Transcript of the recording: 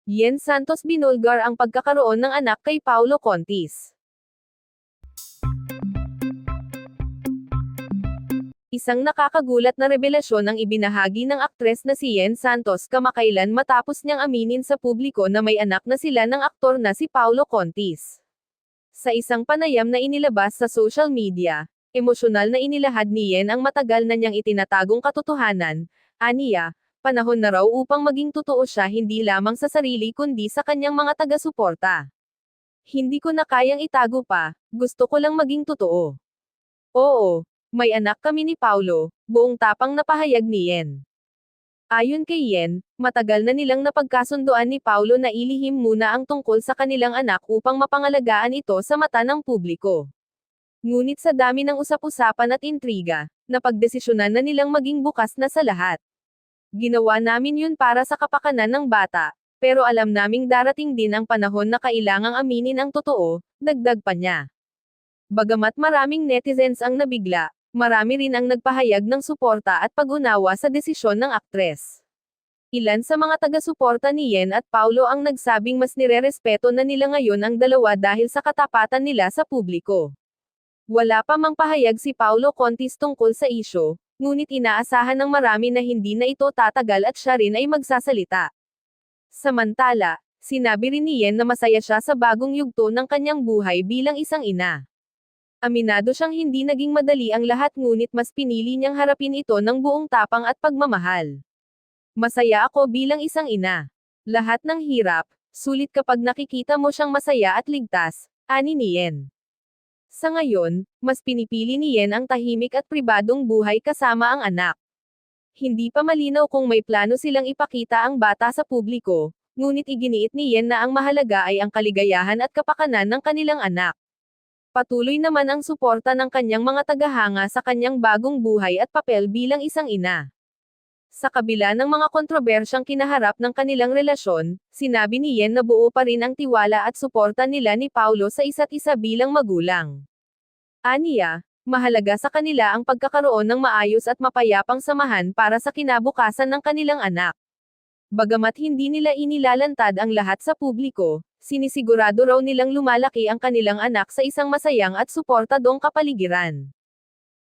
Yen Santos binulgar ang pagkakaroon ng anak kay Paulo Contis. Isang nakakagulat na revelasyon ang ibinahagi ng aktres na si Yen Santos kamakailan matapos niyang aminin sa publiko na may anak na sila ng aktor na si Paulo Contis. Sa isang panayam na inilabas sa social media, emosyonal na inilahad ni Yen ang matagal na niyang itinatagong katotohanan. Aniya, panahon na raw upang maging totoo siya hindi lamang sa sarili kundi sa kanyang mga taga-suporta. Hindi ko na kayang itago pa, gusto ko lang maging totoo. Oo, may anak kami ni Paulo, buong tapang na pahayag ni Yen. Ayon kay Yen, matagal na nilang napagkasunduan ni Paulo na ilihim muna ang tungkol sa kanilang anak upang mapangalagaan ito sa mata ng publiko. Ngunit sa dami ng usap-usapan at intriga, napagdesisyonan na nilang maging bukas na sa lahat. Ginawa namin yun para sa kapakanan ng bata, pero alam naming darating din ang panahon na kailangang aminin ang totoo, dagdag pa niya. Bagamat maraming netizens ang nabigla, marami rin ang nagpahayag ng suporta at pag-unawa sa desisyon ng aktres. Ilan sa mga taga-suporta ni Yen at Paulo ang nagsabing mas nirerespeto na nila ngayon ang dalawa dahil sa katapatan nila sa publiko. Wala pa mang pahayag si Paulo Contis tungkol sa isyu, ngunit inaasahan ng marami na hindi na ito tatagal at siya rin ay magsasalita. Samantala, sinabi rin ni Yen na masaya siya sa bagong yugto ng kanyang buhay bilang isang ina. Aminado siyang hindi naging madali ang lahat ngunit mas pinili niyang harapin ito ng buong tapang at pagmamahal. Masaya ako bilang isang ina. Lahat ng hirap, sulit kapag nakikita mo siyang masaya at ligtas, ani ni Yen. Sa ngayon, mas pinipili ni Yen ang tahimik at pribadong buhay kasama ang anak. Hindi pa malinaw kung may plano silang ipakita ang bata sa publiko, ngunit iginiit ni Yen na ang mahalaga ay ang kaligayahan at kapakanan ng kanilang anak. Patuloy naman ang suporta ng kanyang mga tagahanga sa kanyang bagong buhay at papel bilang isang ina. Sa kabila ng mga kontrobersyang kinaharap ng kanilang relasyon, sinabi ni Yen na buo pa rin ang tiwala at suporta nila ni Paulo sa isa't isa bilang magulang. Aniya, mahalaga sa kanila ang pagkakaroon ng maayos at mapayapang samahan para sa kinabukasan ng kanilang anak. Bagamat hindi nila inilalantad ang lahat sa publiko, sinisigurado raw nilang lumalaki ang kanilang anak sa isang masayang at suportadong kapaligiran.